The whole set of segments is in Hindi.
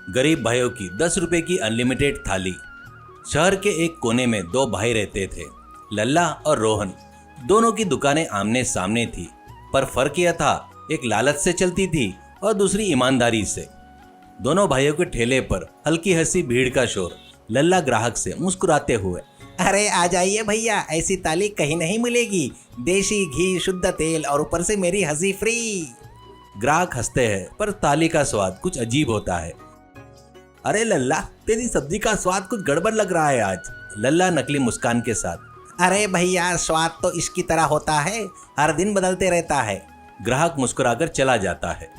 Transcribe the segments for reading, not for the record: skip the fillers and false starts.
गरीब भाइयों की 10 रुपए की अनलिमिटेड थाली। शहर के एक कोने में दो भाई रहते थे, लल्ला और रोहन। दोनों की दुकानें आमने सामने थी, पर फर्क यह था, एक लालच से चलती थी और दूसरी ईमानदारी से। दोनों भाइयों के ठेले पर हल्की हंसी भीड़ का शोर। लल्ला ग्राहक से मुस्कुराते हुए, अरे आ जाइए भैया, ऐसी थाली कहीं नहीं मिलेगी, देसी घी, शुद्ध तेल और ऊपर से मेरी हंसी फ्री। ग्राहक हंसते हैं, पर थाली का स्वाद कुछ अजीब होता है। अरे लल्ला, तेरी सब्जी का स्वाद कुछ गड़बड़ लग रहा है आज। लल्ला नकली मुस्कान के साथ, अरे भैया, स्वाद तो इसकी तरह होता है, हर दिन बदलते रहता है। ग्राहक मुस्कुराकर चला जाता है।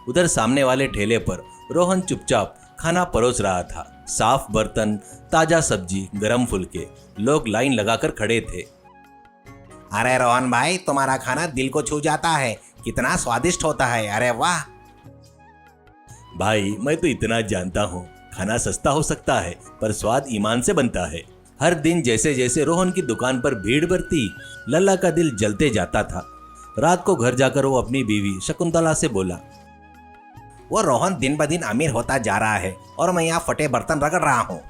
उधर सामने वाले ठेले पर रोहन चुपचाप खाना परोस रहा था। साफ बर्तन, ताजा सब्जी, गरम फुलके। लोग लाइन लगाकर खड़े थे। अरे रोहन भाई, तुम्हारा खाना दिल को छू जाता है, कितना स्वादिष्ट होता है, अरे वाह। भाई, मैं तो इतना जानता हूँ, खाना सस्ता हो सकता है पर स्वाद ईमान से बनता है। हर दिन जैसे जैसे रोहन की दुकान पर भीड़ बढ़ती, लल्ला का दिल जलते जाता था। रात को घर जाकर वो अपनी बीवी शकुंतला से बोला, वो रोहन दिन ब दिन अमीर होता जा रहा है और मैं यहाँ फटे बर्तन रगड़ रहा हूँ।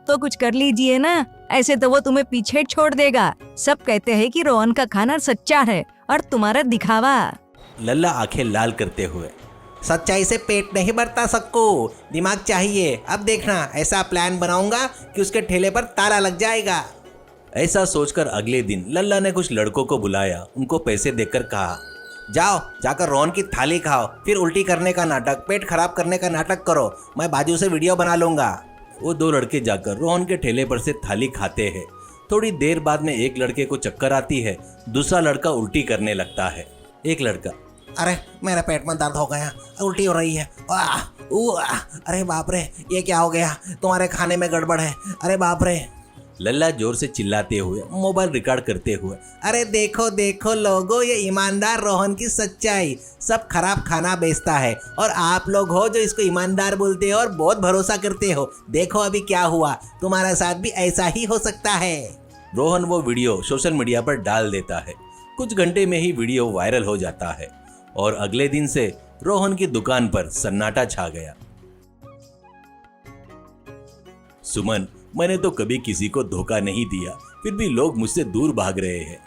तो कुछ कर लीजिए ना, ऐसे तो वो तुम्हें पीछे छोड़ देगा। सब कहते हैं कि रोहन का खाना सच्चा है और तुम्हारा दिखावा। लल्ला आंखें लाल करते हुए, सच्चाई से पेट नहीं भरता सबको, दिमाग चाहिए। अब देखना, ऐसा प्लान बनाऊंगा कि उसके ठेले पर ताला लग जाएगा। ऐसा सोचकर अगले दिन लल्ला ने कुछ लड़कों को बुलाया। उनको पैसे देकर कहा, जाओ, जाकर रोहन की थाली खाओ, फिर उल्टी करने का नाटक, पेट खराब करने का नाटक करो, मैं बाजू से वीडियो बना लूंगा। वो दो लड़के जाकर रोहन के ठेले पर से थाली खाते हैं। थोड़ी देर बाद में एक लड़के को चक्कर आती है, दूसरा लड़का उल्टी करने लगता है। एक लड़का, अरे मेरे पेट में दर्द हो गया, उल्टी हो रही है, अरे बाप रे, ये क्या हो गया, तुम्हारे खाने में गड़बड़ है, अरे बाप रे। लल्ला जोर से चिल्लाते हुए, मोबाइल रिकॉर्ड करते हुए, अरे देखो देखो लोगो, ये ईमानदार रोहन की सच्चाई, सब खराब खाना बेचता है और आप लोग हो जो इसको ईमानदार बोलते हो और बहुत भरोसा करते हो। देखो अभी क्या हुआ, तुम्हारे साथ भी ऐसा ही हो सकता है। रोहन वो वीडियो सोशल मीडिया पर डाल देता है। कुछ घंटे में ही वीडियो वायरल हो जाता है और अगले दिन से रोहन की दुकान पर सन्नाटा छा गया। सुमन, मैंने तो कभी किसी को धोखा नहीं दिया, फिर भी लोग मुझसे दूर भाग रहे हैं।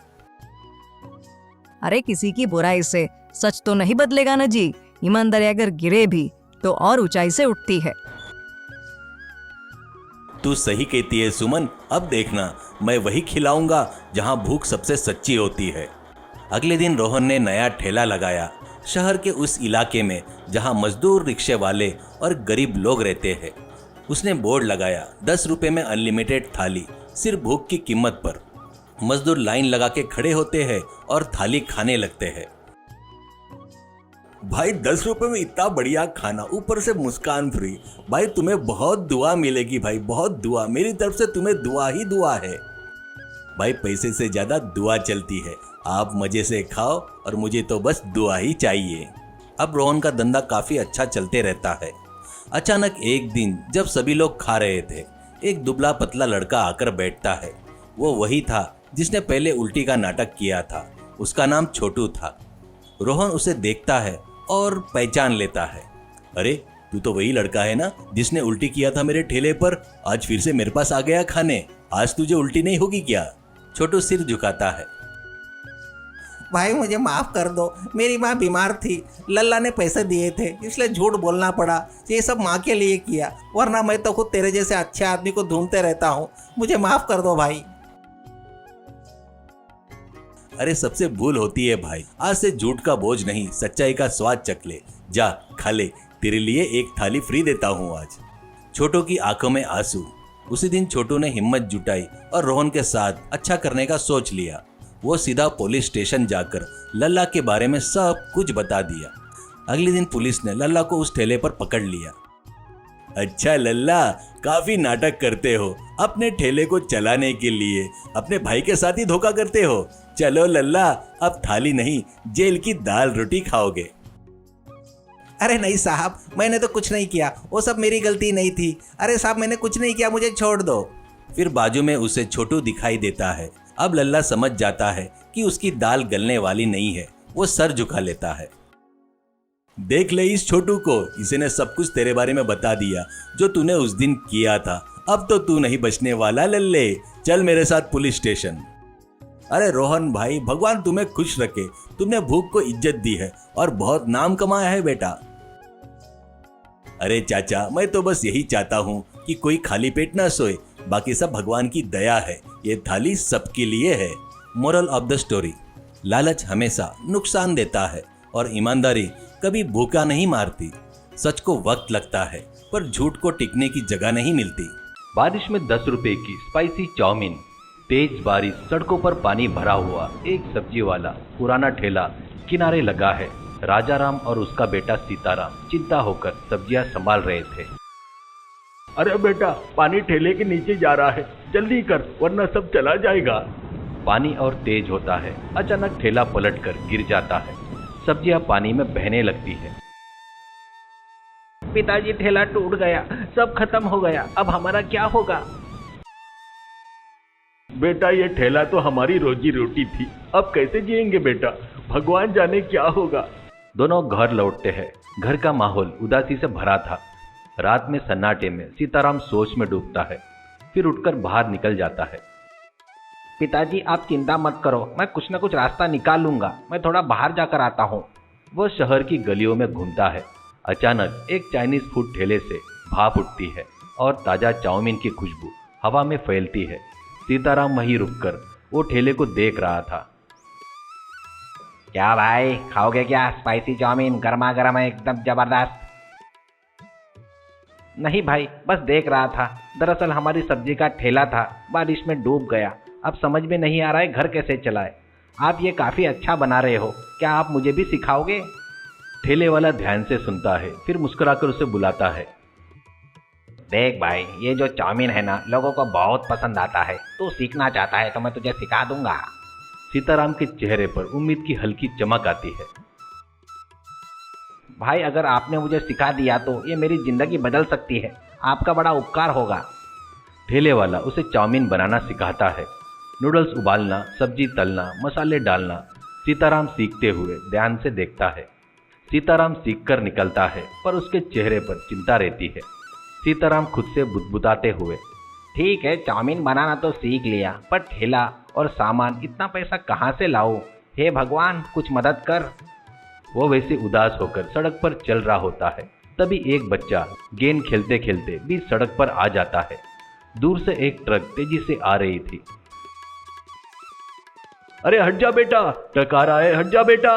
अरे किसी की बुराई से सच तो नहीं बदलेगा ना जी। ईमानदारी अगर गिरे भी तो और ऊंचाई से उठती है। तू सही कहती है सुमन, अब देखना, मैं वही खिलाऊंगा जहां भूख सबसे सच्ची होती है। अगले दिन रोहन ने नया ठेला लगाया, शहर के उस इलाके में जहां मजदूर, रिक्शे वाले और गरीब लोग रहते हैं। उसने बोर्ड लगाया, 10 रुपए में अनलिमिटेड थाली, सिर्फ भूख की कीमत पर। मजदूर लाइन लगा के खड़े होते हैं और थाली खाने लगते हैं। भाई, 10 रुपए में इतना बढ़िया खाना, ऊपर से मुस्कान फ्री। भाई, तुम्हें बहुत दुआ मिलेगी भाई, बहुत दुआ, मेरी तरफ से तुम्हें दुआ ही दुआ है। भाई, पैसे से ज्यादा दुआ चलती है। आप मजे से खाओ और मुझे तो बस दुआ ही चाहिए। अब रोहन का धंधा काफी अच्छा चलते रहता है। अचानक एक दिन जब सभी लोग खा रहे थे, एक दुबला पतला लड़का आकर बैठता है। वो वही था जिसने पहले उल्टी का नाटक किया था। उसका नाम छोटू था। रोहन उसे देखता है और पहचान लेता है। अरे, तू तो वही लड़का है ना जिसने उल्टी किया था मेरे ठेले पर। आज फिर से मेरे पास आ गया खाने। आज तुझे उल्टी नहीं होगी क्या? छोटू सिर झुकाता है। भाई मुझे माफ कर दो, मेरी माँ बीमार थी, लल्ला ने पैसे दिए थे इसलिए झूठ बोलना पड़ा। ये सब माँ के लिए किया, वरना मैं तो खुद तेरे जैसे अच्छे आदमी को ढूंढते रहता हूँ। मुझे माफ कर दो भाई। अरे, सबसे भूल होती है भाई। आज से झूठ का बोझ नहीं, सच्चाई का स्वाद चख ले। जा, खा ले, तेरे लिए एक थाली फ्री देता हूँ आज। छोटू की आंखों में आंसू। उसी दिन छोटू ने हिम्मत जुटाई और रोहन के साथ अच्छा करने का सोच लिया। वो सीधा पुलिस स्टेशन जाकर लल्ला के बारे में सब कुछ बता दिया। अगले दिन पुलिस ने लल्ला को उस ठेले पर पकड़ लिया। अच्छा लल्ला, काफी नाटक करते हो। अपने ठेले को चलाने के लिए अपने भाई के साथ ही धोखा करते हो। चलो लल्ला, अब थाली नहीं, जेल की दाल रोटी खाओगे। अरे नहीं साहब, मैंने तो कुछ नहीं किया, वो सब मेरी गलती नहीं थी। अरे साहब, मैंने कुछ नहीं किया, मुझे छोड़ दो। फिर बाजू में उसे छोटू दिखाई देता है। अब लल्ला समझ जाता है कि उसकी दाल गलने वाली नहीं है। वो सर झुका लेता है। देख ले इस छोटू को, इसने सब कुछ तेरे बारे में बता दिया जो तूने उस दिन किया था। अब तो तू नहीं बचने वाला लल्ले, चल मेरे साथ पुलिस स्टेशन। अरे रोहन भाई, भगवान तुम्हें खुश रखे, तुमने भूख को इज्जत दी है और बहुत नाम कमाया है बेटा। अरे चाचा, मैं तो बस यही चाहता हूँ कि कोई खाली पेट ना सोए, बाकी सब भगवान की दया है, ये थाली सबके लिए है। मोरल ऑफ द स्टोरी, लालच हमेशा नुकसान देता है और ईमानदारी कभी भूखा नहीं मारती। सच को वक्त लगता है पर झूठ को टिकने की जगह नहीं मिलती। बारिश में 10 रुपए की स्पाइसी चाउमीन, तेज बारिश, सड़कों पर पानी भरा हुआ, एक सब्जी वाला पुराना ठेला किनारे लगा है। राजाराम और उसका बेटा सीताराम चिंता होकर सब्जियां संभाल रहे थे। अरे बेटा, पानी ठेले के नीचे जा रहा है, जल्दी कर वरना सब चला जाएगा। पानी और तेज होता है। अचानक ठेला पलटकर गिर जाता है, सब्जियां पानी में बहने लगती है। पिताजी, ठेला टूट गया, सब खत्म हो गया, अब हमारा क्या होगा? बेटा, ये ठेला तो हमारी रोजी रोटी थी, अब कैसे जिएंगे बेटा, भगवान जाने क्या होगा। दोनों घर लौटते हैं। घर का माहौल उदासी से भरा था। रात में सन्नाटे में सीताराम सोच में डूबता है, फिर उठकर बाहर निकल जाता है। पिताजी, आप चिंता मत करो, मैं कुछ न कुछ रास्ता निकाल लूंगा, मैं थोड़ा बाहर जाकर आता हूँ। वह शहर की गलियों में घूमता है। अचानक एक चाइनीज फूड ठेले से भाप उठती है और ताजा चाउमीन की खुशबू हवा में फैलती है। सीताराम वहीं रुककर वो ठेले को देख रहा था। क्या भाई, खाओगे क्या? स्पाइसी चाउमीन गर्मा गर्म है, एकदम जबरदस्त। नहीं भाई, बस देख रहा था। दरअसल हमारी सब्जी का ठेला था, बारिश में डूब गया, अब समझ में नहीं आ रहा है घर कैसे चलाए। आप ये काफ़ी अच्छा बना रहे हो, क्या आप मुझे भी सिखाओगे? ठेले वाला ध्यान से सुनता है, फिर मुस्कुराकर उसे बुलाता है। देख भाई, ये जो चाउमीन है ना, लोगों को बहुत पसंद आता है। तू सीखना चाहता है तो मैं तुझे सिखा दूंगा। सीताराम के चेहरे पर उम्मीद की हल्की चमक आती है। भाई, अगर आपने मुझे सिखा दिया तो ये मेरी जिंदगी बदल सकती है, आपका बड़ा उपकार होगा। ठेले वाला उसे चाउमीन बनाना सिखाता है। नूडल्स उबालना, सब्जी तलना, मसाले डालना। सीताराम सीखते हुए ध्यान से देखता है। सीताराम सीखकर निकलता है, पर उसके चेहरे पर चिंता रहती है। सीताराम खुद से बुदबुदाते हुए, ठीक है, चाउमीन बनाना तो सीख लिया, पर ठेला और सामान, इतना पैसा कहाँ से लाऊं? हे भगवान, कुछ मदद कर। वो वैसे उदास होकर सड़क पर चल रहा होता है। तभी एक बच्चा गेंद खेलते खेलते बीच सड़क पर आ जाता है। दूर से एक ट्रक तेजी से आ रही थी। अरे हट जा बेटा, ट्रक आ रहा है, हट जा बेटा।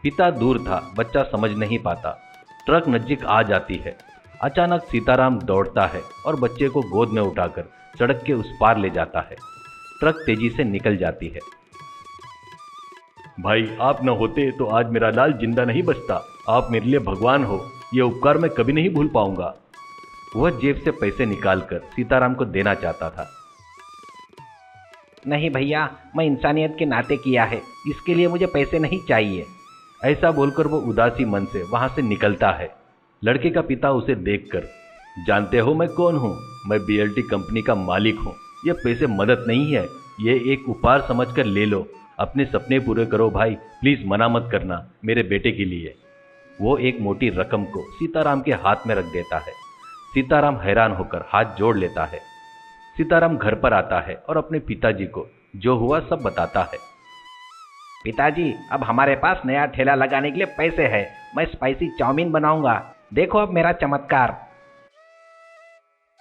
पिता दूर था, बच्चा समझ नहीं पाता। ट्रक नजदीक आ जाती है। अचानक सीताराम दौड़ता है और बच्चे को गोद में उठाकर सड़क के उस पार ले जाता है। ट्रक तेजी से निकल जाती है। भाई, आप न होते तो आज मेरा लाल जिंदा नहीं बचता। आप मेरे लिए भगवान हो, ये उपकार मैं कभी नहीं भूल पाऊंगा। वह जेब से पैसे निकालकर सीताराम को देना चाहता था। नहीं भैया, मैं इंसानियत के नाते किया है, इसके लिए मुझे पैसे नहीं चाहिए। ऐसा बोलकर वो उदासी मन से वहां से निकलता है। लड़के का पिता उसे देखकर, जानते हो मैं कौन हूँ? मैं बीएलटी कंपनी का मालिक हूँ। ये पैसे मदद नहीं है, ये एक उपहार समझकर ले लो। अपने सपने पूरे करो भाई, प्लीज मना मत करना, मेरे बेटे के लिए। वो एक मोटी रकम को सीताराम के हाथ में रख देता है। सीताराम हैरान होकर हाथ जोड़ लेता है। सीताराम घर पर आता है और अपने पिताजी को जो हुआ सब बताता है। पिताजी, अब हमारे पास नया ठेला लगाने के लिए पैसे हैं, मैं स्पाइसी चाउमीन बनाऊंगा, देखो अब मेरा चमत्कार।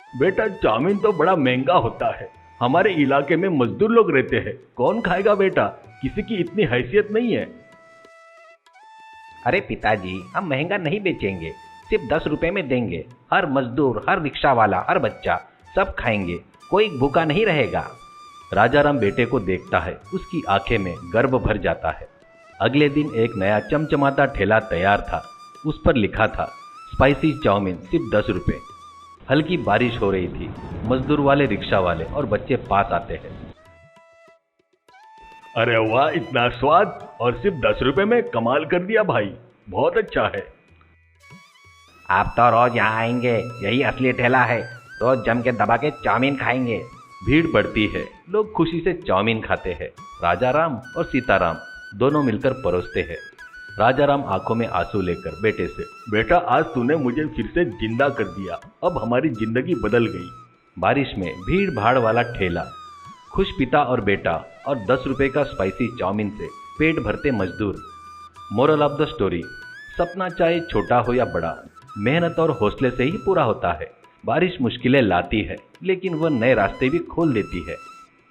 बेटा, चाउमीन तो बड़ा महंगा होता है, हमारे इलाके में मजदूर लोग रहते हैं, कौन खाएगा बेटा, किसी की इतनी हैसियत नहीं है। अरे पिताजी, हम महंगा नहीं बेचेंगे, सिर्फ 10 रुपए में देंगे। हर मजदूर, हर रिक्शा वाला, हर बच्चा, सब खाएंगे, कोई भूखा नहीं रहेगा। राजाराम बेटे को देखता है, उसकी आंखें में गर्व भर जाता है। अगले दिन एक नया चमचमाता ठेला तैयार था। उस पर लिखा था, स्पाइसी चाउमीन सिर्फ 10 रुपए। हल्की बारिश हो रही थी। मजदूर वाले, रिक्शा वाले और बच्चे पास आते हैं। अरे वाह, इतना स्वाद और सिर्फ 10 रुपए में, कमाल कर दिया भाई, बहुत अच्छा है। आप तो रोज यहाँ आएंगे, यही असली ठेला है, रोज जम के दबा के चाउमीन खाएंगे। भीड़ बढ़ती है, लोग खुशी से चाउमीन खाते हैं। राजाराम और सीताराम दोनों मिलकर परोसते हैं। राजाराम आंखों में आंसू लेकर बेटे से, बेटा आज तूने मुझे फिर से जिंदा कर दिया, अब हमारी जिंदगी बदल गई। बारिश में भीड़ भाड़ वाला ठेला, खुश पिता और बेटा और 10 रुपए का स्पाइसी चाउमीन से पेट भरते मजदूर। मोरल ऑफ द स्टोरी, सपना चाहे छोटा हो या बड़ा, मेहनत और हौसले से ही पूरा होता है। बारिश मुश्किलें लाती है, लेकिन वह नए रास्ते भी खोल देती है।